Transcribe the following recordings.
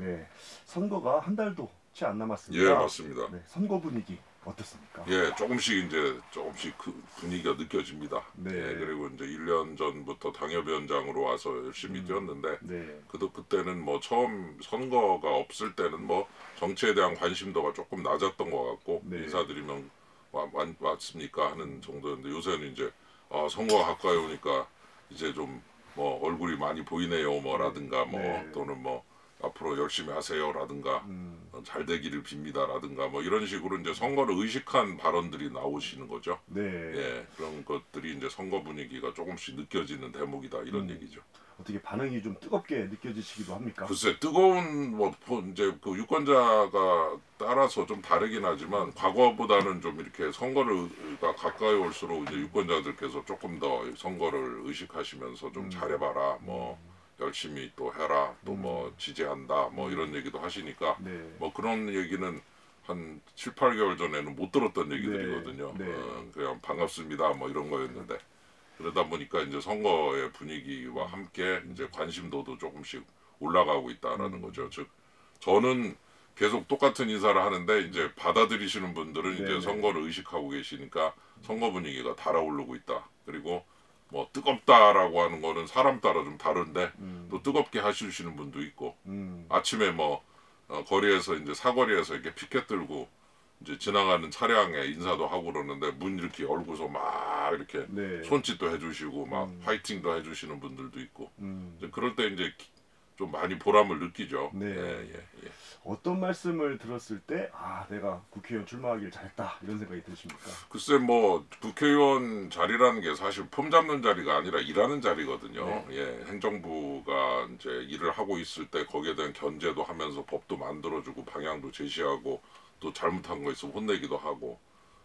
네, 선거가 한 달도 채 안 남았습니다. 예, 맞습니다. 네, 선거 분위기 어떻습니까? 예, 조금씩 그 분위기가 느껴집니다. 네. 예, 그리고 이제 1년 전부터 당협위원장으로 와서 열심히 뛰었는데, 네. 그때는 뭐 처음 선거가 없을 때는 뭐 정치에 대한 관심도가 조금 낮았던 것 같고, 네. 인사드리면 왔습니까 하는 정도였는데, 요새는 이제 선거가 가까이 오니까 이제 좀 뭐 얼굴이 많이 보이네요 뭐라든가 뭐 네. 또는 뭐 앞으로 열심히 하세요라든가 잘 되기를 빕니다라든가 뭐 이런 식으로 이제 선거를 의식한 발언들이 나오시는 거죠. 네. 예, 그런 것들이 이제 선거 분위기가 조금씩 느껴지는 대목이다 이런 얘기죠. 어떻게 반응이 좀 뜨겁게 느껴지시기도 합니까? 글쎄 뜨거운 뭐 이제 그 유권자가 따라서 좀 다르긴 하지만 과거보다는 좀 이렇게 선거가 가까이 올수록 이제 유권자들께서 조금 더 선거를 의식하시면서 좀 잘해봐라 뭐 열심히 또 해라 또 뭐 지지한다 뭐 이런 얘기도 하시니까 네. 뭐 그런 얘기는 한 7, 8개월 전에는 못 들었던 얘기들이거든요. 네. 그냥 반갑습니다 뭐 이런 거였는데 그러다 보니까 이제 선거의 분위기와 함께 이제 관심도도 조금씩 올라가고 있다라는 거죠. 즉 저는 계속 똑같은 인사를 하는데 이제 받아들이시는 분들은 이제 선거를 의식하고 계시니까 선거 분위기가 달아오르고 있다. 그리고 뭐 뜨겁다라고 하는 거는 사람 따라 좀 다른데 또 뜨겁게 하시는 분도 있고 아침에 뭐 거리에서 이제 사거리에서 이렇게 피켓 들고 이제 지나가는 차량에 인사도 하고 그러는데 문 이렇게 열고서 막 이렇게 네. 손짓도 해주시고 막 화이팅도 해주시는 분들도 있고 이제 그럴 때 이제 좀 많이 보람을 느끼죠. 네. 예. 어떤 말씀을 들었을 때 내가 국회의원 출마하길 잘했다 이런 생각이 드십니까? 글쎄 뭐 국회의원 자리라는 게 사실 폼 잡는 자리가 아니라 일하는 자리거든요. 예, 행정부가 이제 일을 하고 있을 때 거기에 대한 견제도 하면서 법도 만들어주고 방향도 제시하고 또 잘못한 거 있으면 혼내기도 하고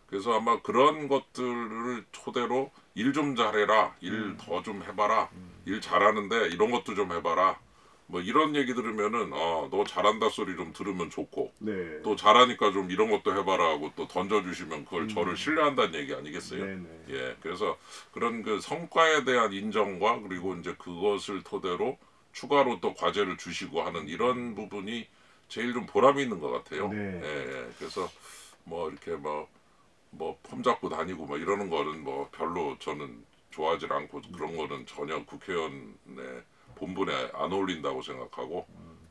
그래서 아마 그런 것들을 토대로 일 좀 잘해라, 일 더 좀 해봐라, 일 잘하는데 이런 것도 좀 해봐라. 뭐 이런 얘기 들으면은 너 잘한다 소리 좀 들으면 좋고 네. 또 잘하니까 좀 이런 것도 해봐라 하고 또 던져주시면 그걸 저를 신뢰한다는 얘기 아니겠어요? 네네. 예, 그래서 그런 그 성과에 대한 인정과 그리고 이제 그것을 토대로 추가로 또 과제를 주시고 하는 이런 부분이 제일 좀 보람이 있는 것 같아요. 네. 예. 그래서 뭐 이렇게 뭐 폼 잡고 다니고 뭐 이러는 거는 뭐 별로 저는 좋아하지 않고 그런 거는 전혀 국회의원의 본분에 안 어울린다고 생각하고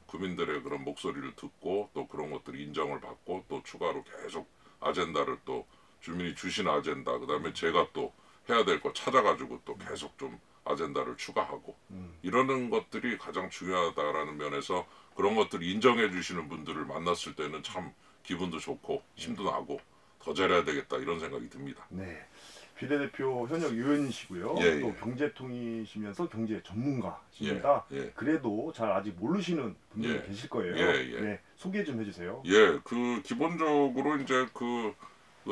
국민들의 그런 목소리를 듣고 또 그런 것들이 인정을 받고 또 추가로 계속 아젠다를 또 주민이 주신 아젠다 그다음에 제가 또 해야 될 거 찾아가지고 또 계속 좀 아젠다를 추가하고 이러는 것들이 가장 중요하다라는 면에서 그런 것들을 인정해 주시는 분들을 만났을 때는 참 기분도 좋고 힘도 나고 더 잘해야 되겠다 이런 생각이 듭니다. 네. 비례대표 현역 의원이시고요. 예, 또 예. 경제통이시면서 경제 전문가십니다. 예. 그래도 잘 아직 모르시는 분들이 예. 계실 거예요. 예. 네. 소개 좀 해주세요. 예, 그 기본적으로 이제 그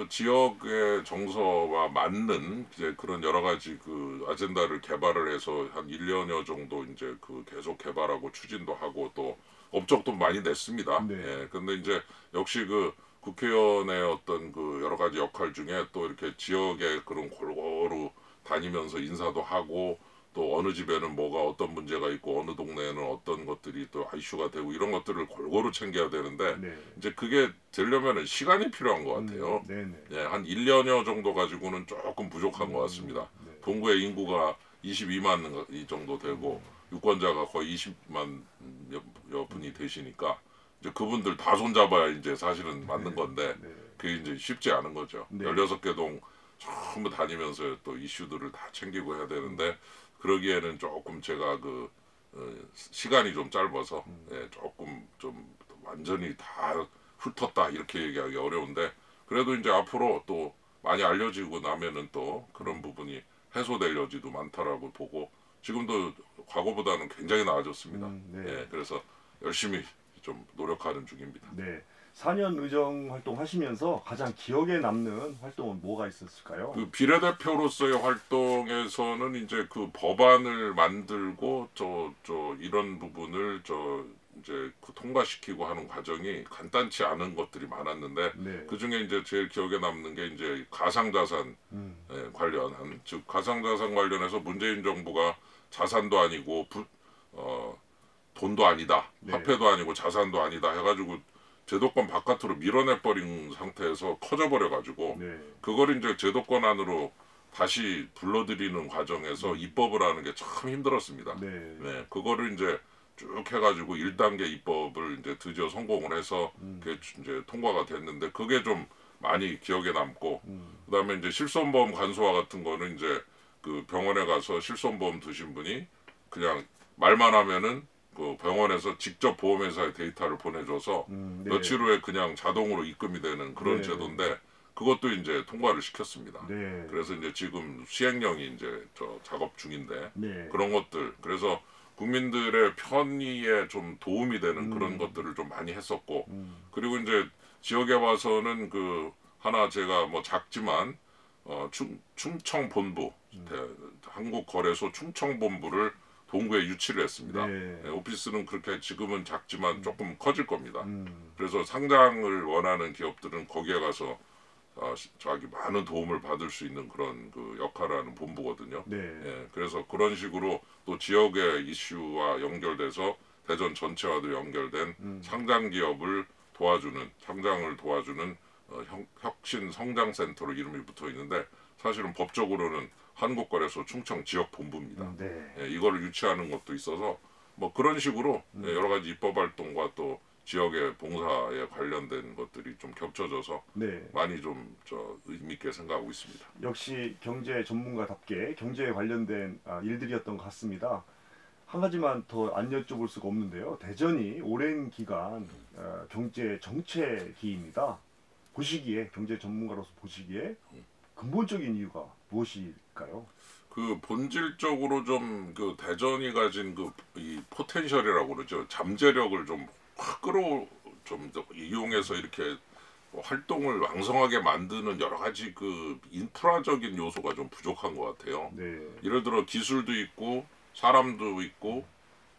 지역의 정서와 맞는 이제 그런 여러 가지 그 아젠다를 개발을 해서 한 1년여 정도 이제 그 계속 개발하고 추진도 하고 또 업적도 많이 냈습니다. 네. 예, 근데 이제 역시 그 국회의원의 어떤 그 여러 가지 역할 중에 또 이렇게 지역에 그런 골고루 다니면서 인사도 하고 또 어느 집에는 뭐가 어떤 문제가 있고 어느 동네에는 어떤 것들이 또 이슈가 되고 이런 것들을 골고루 챙겨야 되는데 네. 이제 그게 되려면은 시간이 필요한 것 같아요. 네네. 예, 한 1년여 정도 가지고는 조금 부족한 것 같습니다. 네. 동구의 인구가 22만 이 정도 되고 유권자가 거의 20만 여 분이 되시니까 이제 그분들 다 손잡아야 이제 사실은 맞는 건데 네. 그게 이제 쉽지 않은 거죠. 네. 16개 동 전부 다니면서 또 이슈들을 다 챙기고 해야 되는데 그러기에는 조금 제가 그 시간이 좀 짧아서 예, 조금 좀 완전히 다 훑었다 이렇게 얘기하기 어려운데 그래도 이제 앞으로 또 많이 알려지고 나면은 또 그런 부분이 해소될 여지도 많다라고 보고 지금도 과거보다는 굉장히 나아졌습니다. 네. 예, 그래서 열심히 좀 노력하는 중입니다. 네. 4년 의정 활동하시면서 가장 기억에 남는 활동은 뭐가 있었을까요? 그 비례대표로서의 활동에서는 이제 그 법안을 만들고 이런 부분을 이제 그 통과시키고 하는 과정이 간단치 않은 것들이 많았는데 네. 그 중에 이제 제일 기억에 남는 게 이제 가상자산 관련한 즉 가상자산 관련해서 문재인 정부가 자산도 아니고 돈도 아니다, 네. 화폐도 아니고 자산도 아니다 해가지고 제도권 바깥으로 밀어내버린 상태에서 커져버려가지고 네. 그걸 이제 제도권 안으로 다시 불러들이는 과정에서 입법을 하는 게 참 힘들었습니다. 네. 네, 그거를 이제 쭉 해가지고 1단계 입법을 이제 드디어 성공을 해서 그게 이제 통과가 됐는데 그게 좀 많이 기억에 남고 그다음에 이제 실손보험 간소화 같은 거는 이제 그 병원에 가서 실손보험 드신 분이 그냥 말만 하면은 그 병원에서 직접 보험회사에 데이터를 보내줘서 네. 며칠 후에 그냥 자동으로 입금이 되는 그런 네. 제도인데 그것도 이제 통과를 시켰습니다. 네. 그래서 이제 지금 시행령이 이제 저 작업 중인데 네. 그런 것들 그래서 국민들의 편의에 좀 도움이 되는 그런 것들을 좀 많이 했었고 그리고 이제 지역에 와서는 그 하나 제가 뭐 작지만 충청 본부 한국거래소 충청 본부를 동구에 유치를 했습니다. 네. 네, 오피스는 그렇게 지금은 작지만 조금 커질 겁니다. 그래서 상장을 원하는 기업들은 거기에 가서 자기 많은 도움을 받을 수 있는 그런 그 역할을 하는 본부거든요. 네. 예, 그래서 그런 식으로 또 지역의 이슈와 연결돼서 대전 전체와도 연결된 상장 기업을 도와주는 상장을 도와주는 혁신 성장센터로 이름이 붙어 있는데 사실은 법적으로는 한국거래소 충청 지역 본부입니다. 네. 예, 이거를 유치하는 것도 있어서 뭐 그런 식으로 예, 여러 가지 입법 활동과 또 지역의 봉사에 관련된 것들이 좀 겹쳐져서 네. 많이 좀 의미 있게 생각하고 있습니다. 역시 경제 전문가답게 경제에 관련된 일들이었던 것 같습니다. 한 가지만 더 안 여쭤볼 수가 없는데요. 대전이 오랜 기간 경제 정체기입니다. 보시기에 경제 전문가로서 보시기에 근본적인 이유가 무엇일까요? 그 본질적으로 좀 그 대전이 가진 그 이 포텐셜이라고 그러죠. 잠재력을 좀 확 좀 이용해서 이렇게 활동을 왕성하게 만드는 여러 가지 그 인프라적인 요소가 좀 부족한 것 같아요. 네. 예를 들어 기술도 있고 사람도 있고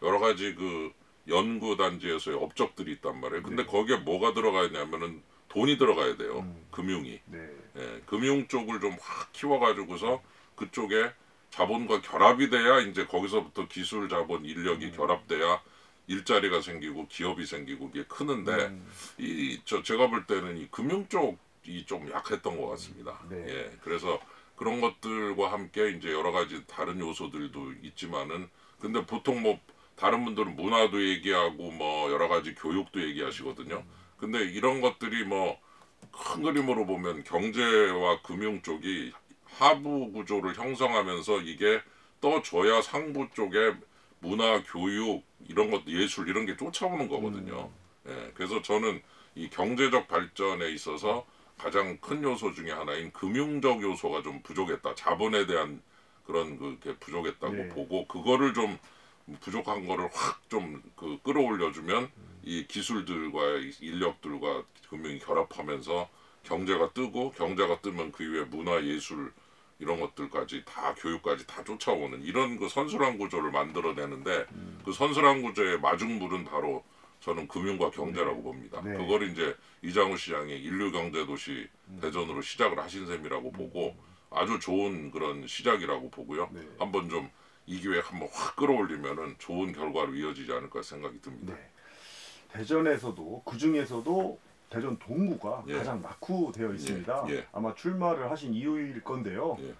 여러 가지 그 연구 단지에서의 업적들이 있단 말이에요. 근데 네. 거기에 뭐가 들어가 있냐면은 돈이 들어가야 돼요. 금융이. 네. 예, 금융 쪽을 좀 확 키워가지고서 그쪽에 자본과 결합이 돼야 이제 거기서부터 기술, 자본, 인력이 결합돼야 일자리가 생기고 기업이 생기고 이게 크는데 제가 볼 때는 이 금융 쪽이 좀 약했던 것 같습니다. 네. 예, 그래서 그런 것들과 함께 이제 여러 가지 다른 요소들도 있지만은 근데 보통 뭐 다른 분들은 문화도 얘기하고 뭐 여러 가지 교육도 얘기하시거든요. 근데 이런 것들이 뭐 큰 그림으로 보면 경제와 금융 쪽이 하부 구조를 형성하면서 이게 떠줘야 상부 쪽에 문화, 교육 이런 것, 예술 이런 게 쫓아오는 거거든요. 예, 그래서 저는 이 경제적 발전에 있어서 가장 큰 요소 중에 하나인 금융적 요소가 좀 부족했다. 자본에 대한 그런 그게 부족했다고 네. 보고 그거를 좀 부족한 거를 확 좀 그 끌어올려주면 이 기술들과 인력들과 금융이 결합하면서 경제가 뜨고 경제가 뜨면 그 이후에 문화, 예술 이런 것들까지 다 교육까지 다 쫓아오는 이런 그 선순환 구조를 만들어내는데 그 선순환 구조의 마중물은 바로 저는 금융과 경제라고 봅니다. 네. 그걸 이제 이장우 시장이 인류 경제 도시 대전으로 시작을 하신 셈이라고 보고 아주 좋은 그런 시작이라고 보고요. 네. 한번 좀 이 기회에 한번 확 끌어올리면은 좋은 결과로 이어지지 않을까 생각이 듭니다. 네. 대전에서도 그 중에서도 대전 동구가 예. 가장 낙후되어 있습니다. 예. 아마 출마를 하신 이유일 건데요. 예.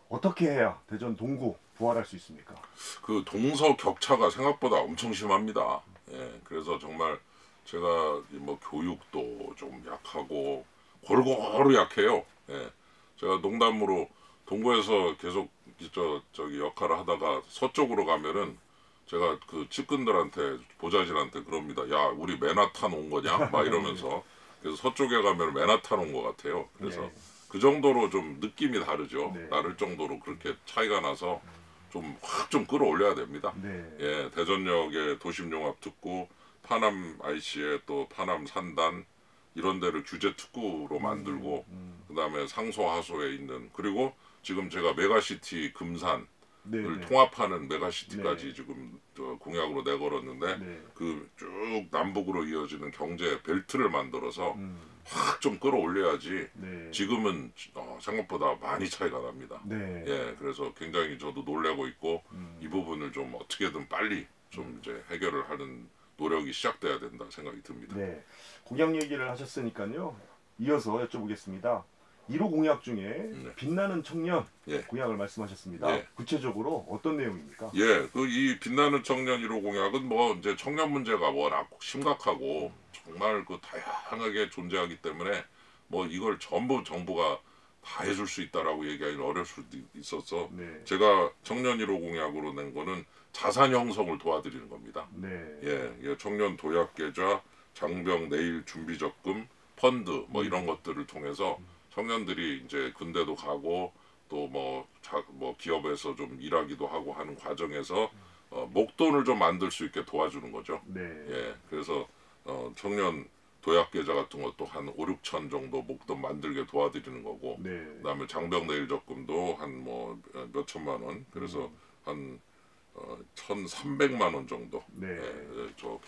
어떻게 해야 대전 동구 부활할 수 있습니까? 그 동서 격차가 생각보다 엄청 심합니다. 예, 그래서 정말 제가 뭐 교육도 좀 약하고 골고루 약해요. 예, 제가 농담으로 동구에서 계속 저기 역할을 하다가 서쪽으로 가면은 제가 그 측근들한테 보좌진한테 그럽니다. 야, 우리 맨하탄 온 거냐? 막 이러면서 그래서 서쪽에 가면 맨하탄 온 것 같아요. 그래서 네. 그 정도로 좀 느낌이 다르죠. 네. 다를 정도로 그렇게 차이가 나서 좀 확 좀 끌어올려야 됩니다. 네. 예, 대전역의 도심융합 특구, 파남 IC의 또 파남 산단 이런 데를 규제 특구로 만들고 그다음에 상소 하소에 있는 그리고 지금 제가 메가시티 금산을 네. 네. 통합하는 메가시티까지 네. 지금 공약으로 내걸었는데 네. 그 쭉 남북으로 이어지는 경제 벨트를 만들어서 확 좀 끌어올려야지 네. 지금은 생각보다 많이 차이가 납니다. 네. 예, 그래서 굉장히 저도 놀래고 있고 이 부분을 좀 어떻게든 빨리 좀 이제 해결을 하는 노력이 시작돼야 된다 생각이 듭니다. 네. 공약 얘기를 하셨으니까요. 이어서 여쭤보겠습니다. 1호 공약 중에 네. 빛나는 청년 예. 공약을 말씀하셨습니다. 예. 구체적으로 어떤 내용입니까? 예, 그 이 빛나는 청년 1호 공약은 뭐 이제 청년 문제가 워낙 심각하고 정말 그 다양하게 존재하기 때문에 뭐 이걸 전부 정부가 다 해줄 수 있다라고 얘기하기는 어려울 수도 있어서 네. 제가 청년 1호 공약으로 낸 거는 자산 형성을 도와드리는 겁니다. 네. 예, 청년 도약 계좌, 장병 내일 준비 적금, 펀드 뭐 이런 것들을 통해서 청년들이 이제 군대도 가고 또 뭐 기업에서 좀 일하기도 하고 하는 과정에서 목돈을 좀 만들 수 있게 도와주는 거죠. 네. 예, 그래서 청년 도약 계좌 같은 것도 한 5, 6천 정도 목돈 만들게 도와드리는 거고, 네. 그다음에 장병 내일 적금도 한 뭐 몇 천만 원, 그래서 한 1,300만 원 정도. 네. 예, 저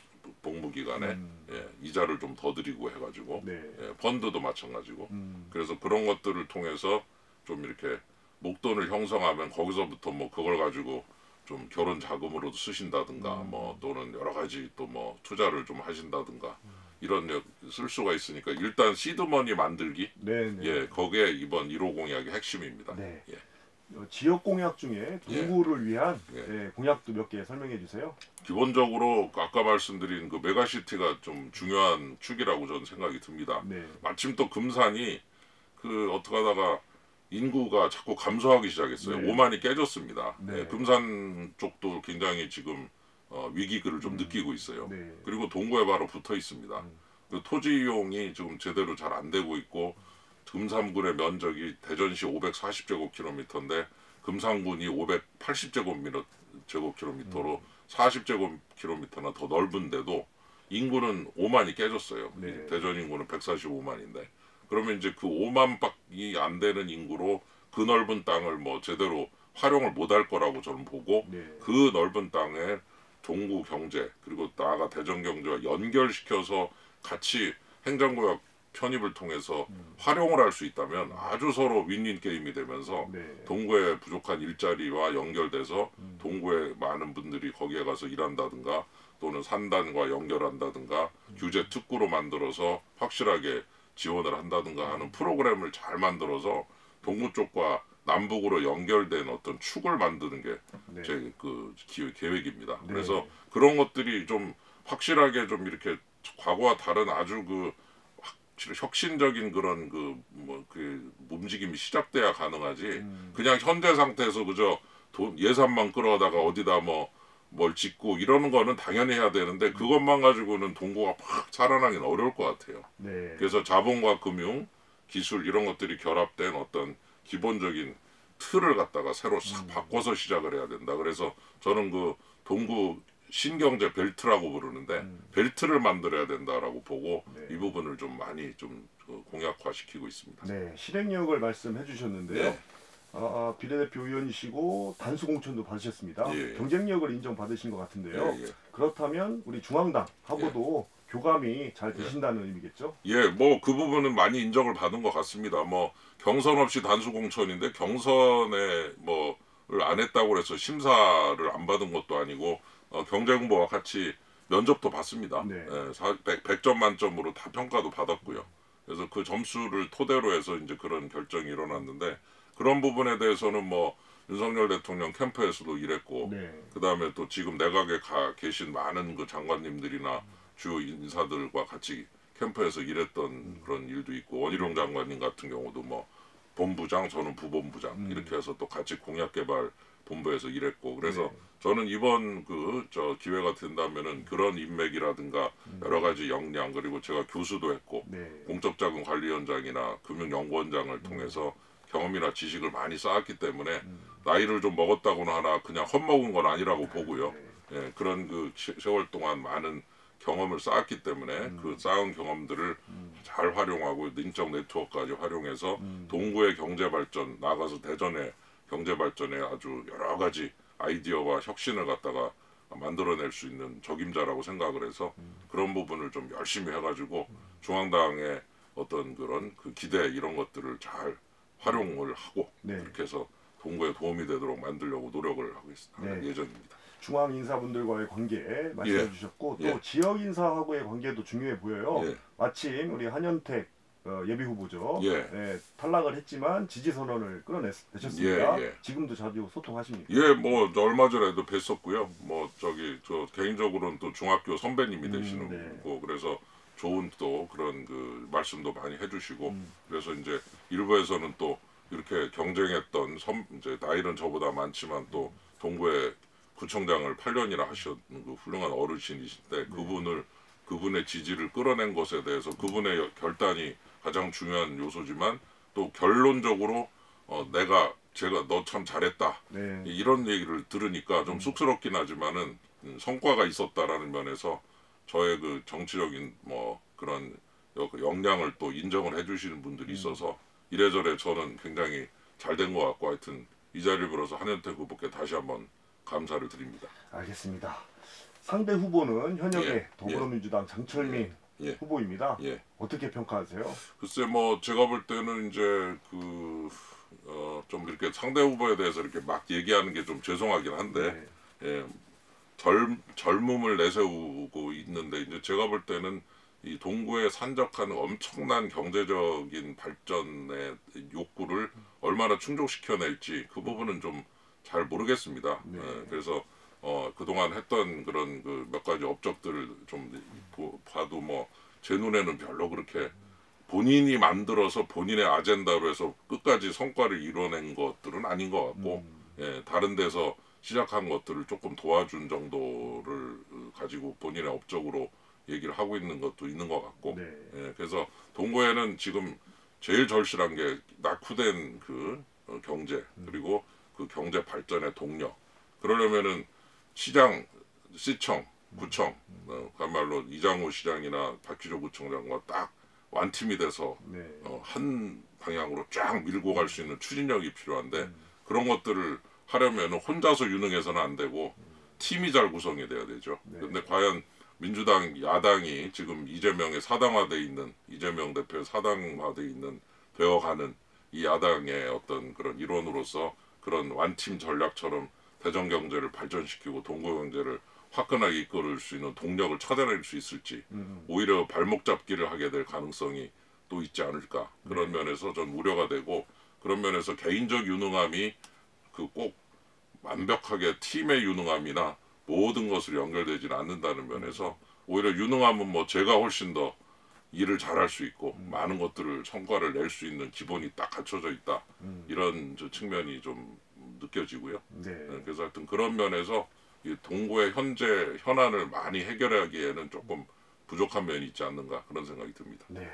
복무 기간에 예, 이자를 좀 더 드리고 해가지고 네. 예, 펀드도 마찬가지고 그래서 그런 것들을 통해서 좀 이렇게 목돈을 형성하면 거기서부터 뭐 그걸 가지고 좀 결혼 자금으로도 쓰신다든가 뭐 또는 여러 가지 또 뭐 투자를 좀 하신다든가 이런 쓸 수가 있으니까 일단 시드머니 만들기 네. 네. 예 거기에 이번 1호 공약의 핵심입니다. 네. 예. 지역 공약 중에 동구를 위한 예. 공약도 몇 개 설명해 주세요. 기본적으로 아까 말씀드린 그 메가시티가 좀 중요한 축이라고 저는 생각이 듭니다. 네. 마침 또 금산이 그 어떻게 하다가 인구가 자꾸 감소하기 시작했어요. 네. 5만이 깨졌습니다. 네. 예, 금산 쪽도 굉장히 지금 위기를 좀 느끼고 있어요. 네. 그리고 동구에 바로 붙어 있습니다. 그 토지 이용이 지금 제대로 잘 안 되고 있고 금산군의 면적이 대전시 540제곱킬로미터인데 금산군이 580제곱킬로미터로 40제곱킬로미터나 더 넓은데도 인구는 5만이 깨졌어요. 네. 대전 인구는 145만인데 그러면 이제 그 5만밖이 안 되는 인구로 그 넓은 땅을 뭐 제대로 활용을 못할 거라고 저는 보고 네. 그 넓은 땅에 동구 경제 그리고 나아가 대전 경제와 연결시켜서 같이 행정구역 편입을 통해서 활용을 할 수 있다면 아주 서로 윈윈 게임이 되면서 네. 동구의 부족한 일자리와 연결돼서 동구의 많은 분들이 거기에 가서 일한다든가 또는 산단과 연결한다든가 규제 특구로 만들어서 확실하게 지원을 한다든가 하는 프로그램을 잘 만들어서 동구 쪽과 남북으로 연결된 어떤 축을 만드는 게 네. 제 그 계획입니다. 네. 그래서 그런 것들이 좀 확실하게 좀 이렇게 과거와 다른 아주 그 혁신적인 그런 그 움직임이 시작돼야 가능하지. 그냥 현재 상태에서 그저 예산만 끌어다가 어디다 뭘 짓고 이러는 거는 당연히 해야 되는데 그것만 가지고는 동구가 팍 살아나기는 어려울 것 같아요. 네. 그래서 자본과 금융, 기술 이런 것들이 결합된 어떤 기본적인 틀을 갖다가 새로 싹 바꿔서 시작을 해야 된다. 그래서 저는 그 동구 신경제 벨트라고 부르는데 벨트를 만들어야 된다라고 보고 네. 이 부분을 좀 많이 좀 공약화시키고 있습니다. 네. 실행력을 말씀해 주셨는데요. 네. 비례대표 의원이시고 단수 공천도 받으셨습니다. 예. 경쟁력을 인정받으신 것 같은데요. 예, 예. 그렇다면 우리 중앙당하고도 교감이 잘 되신다는 의미겠죠? 예, 뭐 그 부분은 많이 인정을 받은 것 같습니다. 뭐 경선 없이 단수 공천인데 경선에 뭐를 안 했다고 해서 심사를 안 받은 것도 아니고 경제공보와 같이 면접도 봤습니다. 네. 예, 100점 만점으로 다 평가도 받았고요. 그래서 그 점수를 토대로 해서 이제 그런 결정이 일어났는데 그런 부분에 대해서는 뭐 윤석열 대통령 캠프에서도 일했고 네. 그 다음에 또 지금 내각에 계신 많은 그 장관님들이나 주 인사들과 같이 캠프에서 일했던 그런 일도 있고 원희룡 장관님 같은 경우도 뭐 본부장 저는 부본부장 이렇게 해서 또 같이 공약개발 본부에서 일했고 그래서 네. 저는 이번 기회가 된다면은 그런 인맥이라든가 여러 가지 역량 그리고 제가 교수도 했고 네. 공적자금 관리원장이나 금융연구원장을 통해서 경험이나 지식을 많이 쌓았기 때문에 나이를 좀 먹었다고는 하나 그냥 헛먹은 건 아니라고 보고요. 네. 예, 그런 그 세월 동안 많은 경험을 쌓았기 때문에 그 쌓은 경험들을 잘 활용하고 인적 네트워크까지 활용해서 동구의 경제 발전 나가서 대전의 경제 발전에 아주 여러 가지 아이디어와 혁신을 갖다가 만들어낼 수 있는 적임자라고 생각을 해서 그런 부분을 좀 열심히 해가지고 중앙당의 어떤 그런 그 기대 이런 것들을 잘 활용을 하고 네. 그렇게 해서 동구에 도움이 되도록 만들려고 노력을 하고 있습니다. 네. 예정입니다. 중앙 인사분들과의 관계 말씀해 예. 주셨고 또 예. 지역 인사하고의 관계도 중요해 보여요. 예. 마침 우리 한현택 예비 후보죠. 예. 예, 탈락을 했지만 지지 선언을 끌어내셨습니다. 예. 예. 지금도 자주 소통하십니까? 예, 뭐 얼마 전에도 뵀었고요. 뭐 저기 저 개인적으로는 또 중학교 선배님이 되시는 네. 거고 그래서 좋은 또 그런 그 말씀도 많이 해주시고 음. 그래서 이제 일부에서는 또 이렇게 경쟁했던 이제 나이는 저보다 많지만 또 동구의 구청장을 8년이나 하셨는 그 훌륭한 어르신이신데 그분의 지지를 끌어낸 것에 대해서 그분의 결단이 가장 중요한 요소지만 또 결론적으로 제가 너 참 잘했다 네. 이런 얘기를 들으니까 좀 쑥스럽긴 하지만은 성과가 있었다라는 면에서 저의 그 정치적인 뭐 그런 역량을 또 인정을 해주시는 분들이 있어서 이래저래 저는 굉장히 잘 된 것 같고 하여튼 이 자리를 빌어서 한현택 후보께 다시 한번 감사를 드립니다. 알겠습니다. 상대 후보는 현역의 예. 더불어민주당 장철민 예. 후보입니다. 예. 어떻게 평가하세요? 글쎄 뭐 제가 볼 때는 이제 좀 이렇게 상대 후보에 대해서 이렇게 막 얘기하는 게 좀 죄송하긴 한데 네. 예, 젊음을 내세우고 있는데 이제 제가 볼 때는 이 동구에 산적한 엄청난 경제적인 발전의 욕구를 얼마나 충족시켜낼지 그 부분은 좀 잘 모르겠습니다. 네. 예, 그래서 그동안 했던 그런 그 몇 가지 업적들을 좀 봐도 뭐 제 눈에는 별로 그렇게 본인이 만들어서 본인의 아젠다로 해서 끝까지 성과를 이뤄낸 것들은 아닌 것 같고 예, 다른 데서 시작한 것들을 조금 도와준 정도를 가지고 본인의 업적으로 얘기를 하고 있는 것도 있는 것 같고 네. 예, 그래서 동구에는 지금 제일 절실한 게 낙후된 그 경제 그리고 그 경제 발전의 동력 그러려면은 시장, 시청, 구청 그야말로 이장우 시장이나 박기조 구청장과 딱 완팀이 돼서 네. 한 방향으로 쫙 밀고 갈 수 있는 추진력이 필요한데 그런 것들을 하려면 혼자서 유능해서는 안 되고 팀이 잘 구성이 돼야 되죠. 네. 근데 과연 민주당 야당이 지금 이재명의 사당화돼 있는 이재명 대표의 사당화돼 있는 되어가는 이 야당의 어떤 그런 일원으로서 그런 완팀 전략처럼 대전 경제를 발전시키고 동구 경제를 화끈하게 이끌을 수 있는 동력을 찾아낼 수 있을지 오히려 발목 잡기를 하게 될 가능성이 또 있지 않을까 그런 면에서 전 우려가 되고 그런 면에서 개인적 유능함이 그 꼭 완벽하게 팀의 유능함이나 모든 것을 연결되지는 않는다는 면에서 오히려 유능함은 뭐 제가 훨씬 더 일을 잘할 수 있고 많은 것들을 성과를 낼 수 있는 기본이 딱 갖춰져 있다 이런 저 측면이 좀 느껴지고요. 네. 그래서 하여튼 그런 면에서 이 동구의 현재 현안을 많이 해결하기에는 조금 부족한 면이 있지 않는가 그런 생각이 듭니다. 네.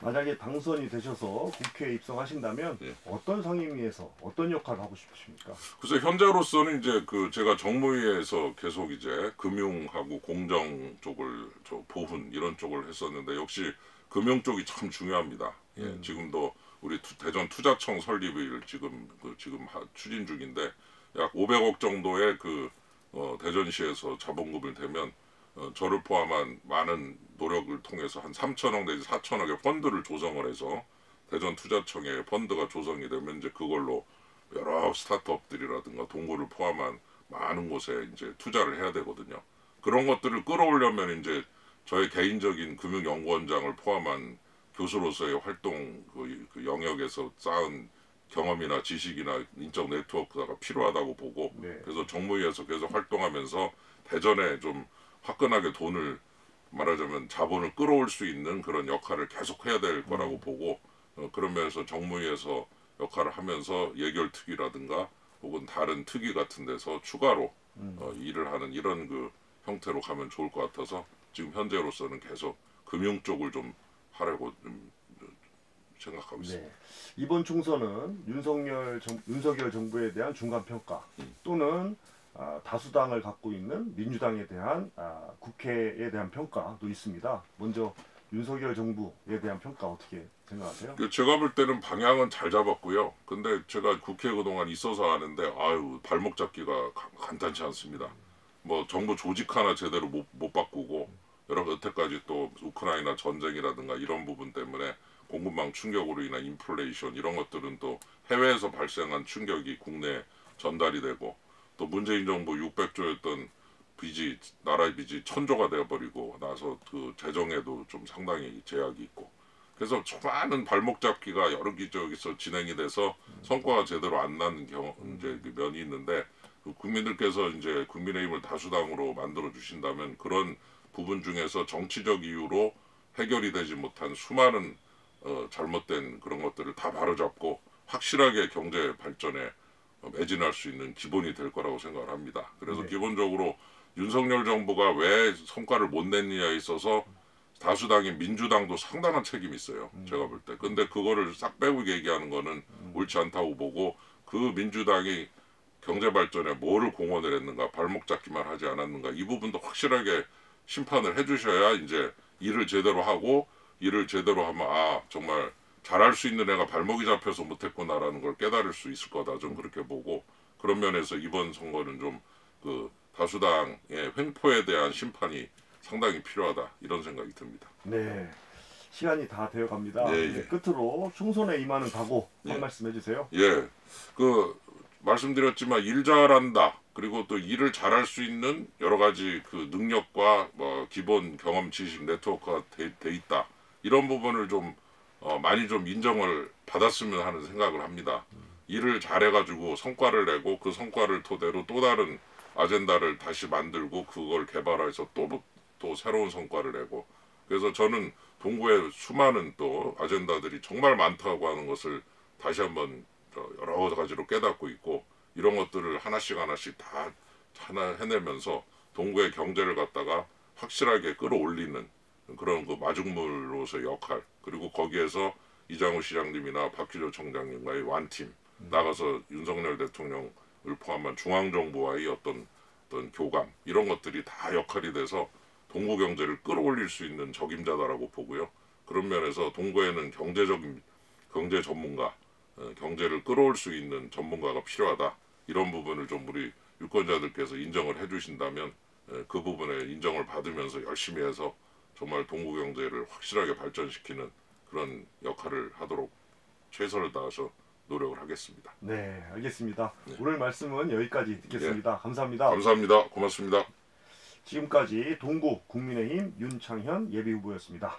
만약에 당선이 되셔서 국회에 입성하신다면 예. 어떤 상임위에서 어떤 역할을 하고 싶으십니까? 글쎄 현재로서는 이제 그 제가 정무위에서 계속 이제 금융하고 공정 쪽을 보훈 이런 쪽을 했었는데 역시 금융 쪽이 참 중요합니다. 예, 지금도 우리 대전 투자청 설립을 지금 추진 중인데 약 500억 정도의 대전시에서 자본금을 대면 저를 포함한 많은 노력을 통해서 한 3천억 내지 4천억의 펀드를 조성을 해서 대전 투자청에 펀드가 조성이 되면 이제 그걸로 여러 스타트업들이라든가 동구를 포함한 많은 곳에 이제 투자를 해야 되거든요. 그런 것들을 끌어오려면 이제 저의 개인적인 금융연구원장을 포함한 교수로서의 활동 그 영역에서 쌓은 경험이나 지식이나 인적 네트워크가 필요하다고 보고 네. 그래서 정무위에서 계속 활동하면서 대전에 좀 화끈하게 돈을 말하자면 자본을 끌어올 수 있는 그런 역할을 계속 해야 될 거라고 보고 그런 면에서 정무위에서 역할을 하면서 예결특위라든가 혹은 다른 특위 같은 데서 추가로 일을 하는 이런 그 형태로 가면 좋을 것 같아서 지금 현재로서는 계속 금융 쪽을 좀 하려고 좀 생각하고 있습니다. 네. 이번 총선은 윤석열 정부에 대한 중간 평가 또는 다수당을 갖고 있는 민주당에 대한 국회에 대한 평가도 있습니다. 먼저 윤석열 정부에 대한 평가 어떻게 생각하세요? 제가 볼 때는 방향은 잘 잡았고요. 근데 제가 국회에 그동안 있어서 아는데 아유 발목 잡기가 간단치 않습니다. 뭐 정부 조직 하나 제대로 못 바꾸고 여태까지 또 우크라이나 전쟁이라든가 이런 부분 때문에 공급망 충격으로 인한 인플레이션 이런 것들은 또 해외에서 발생한 충격이 국내에 전달이 되고 또 문재인 정부 600조였던 빚이 나라의 빚이 1000조가 되어버리고 나서 그 재정에도 좀 상당히 제약이 있고 그래서 많은 발목 잡기가 여러 기저에서 진행이 돼서 성과가 제대로 안 나는 이제 그 면이 있는데 국민들께서 이제 국민의힘을 다수당으로 만들어 주신다면 그런 부분 중에서 정치적 이유로 해결이 되지 못한 수많은 잘못된 그런 것들을 다 바로잡고 확실하게 경제 발전에 매진할 수 있는 기본이 될 거라고 생각을 합니다. 그래서 네. 기본적으로 윤석열 정부가 왜 성과를 못 냈느냐에 있어서 다수당인 민주당도 상당한 책임이 있어요. 제가 볼 때. 근데 그거를 싹 빼고 얘기하는 거는 옳지 않다고 보고 그 민주당이 경제 발전에 뭐를 공헌을 했는가, 발목 잡기만 하지 않았는가 이 부분도 확실하게 심판을 해주셔야 이제 일을 제대로 하고 일을 제대로 하면 아 정말 잘할 수 있는 애가 발목이 잡혀서 못했구나라는 걸 깨달을 수 있을 거다. 좀 그렇게 보고 그런 면에서 이번 선거는 좀 그 다수당의 횡포에 대한 심판이 상당히 필요하다 이런 생각이 듭니다. 네. 시간이 다 되어 갑니다. 예, 네, 예. 끝으로 총선에 임하는 각오 한 예. 말씀 해주세요. 예, 그 말씀드렸지만 일 잘한다. 그리고 또 일을 잘할 수 있는 여러 가지 그 능력과 뭐 기본 경험, 지식, 네트워크가 돼 있다. 이런 부분을 좀 많이 좀 인정을 받았으면 하는 생각을 합니다. 일을 잘해가지고 성과를 내고 그 성과를 토대로 또 다른 아젠다를 다시 만들고 그걸 개발해서 또 새로운 성과를 내고 그래서 저는 동구에 수많은 또 아젠다들이 정말 많다고 하는 것을 다시 한번 여러 가지로 깨닫고 있고 이런 것들을 하나씩 다 하나 해내면서 동구의 경제를 갖다가 확실하게 끌어올리는 그런 그 마중물로서의 역할 그리고 거기에서 이장우 시장님이나 박규조 청장님과의 완팀 나가서 윤석열 대통령을 포함한 중앙정부와의 어떤 교감 이런 것들이 다 역할이 돼서 동구 경제를 끌어올릴 수 있는 적임자다라고 보고요. 그런 면에서 동구에는 경제 전문가, 경제를 끌어올 수 있는 전문가가 필요하다. 이런 부분을 좀 우리 유권자들께서 인정을 해주신다면 그 부분에 인정을 받으면서 열심히 해서 정말 동구 경제를 확실하게 발전시키는 그런 역할을 하도록 최선을 다해서 노력을 하겠습니다. 네, 알겠습니다. 네. 오늘 말씀은 여기까지 듣겠습니다. 감사합니다. 감사합니다. 고맙습니다. 지금까지 동구 국민의힘 윤창현 예비후보였습니다.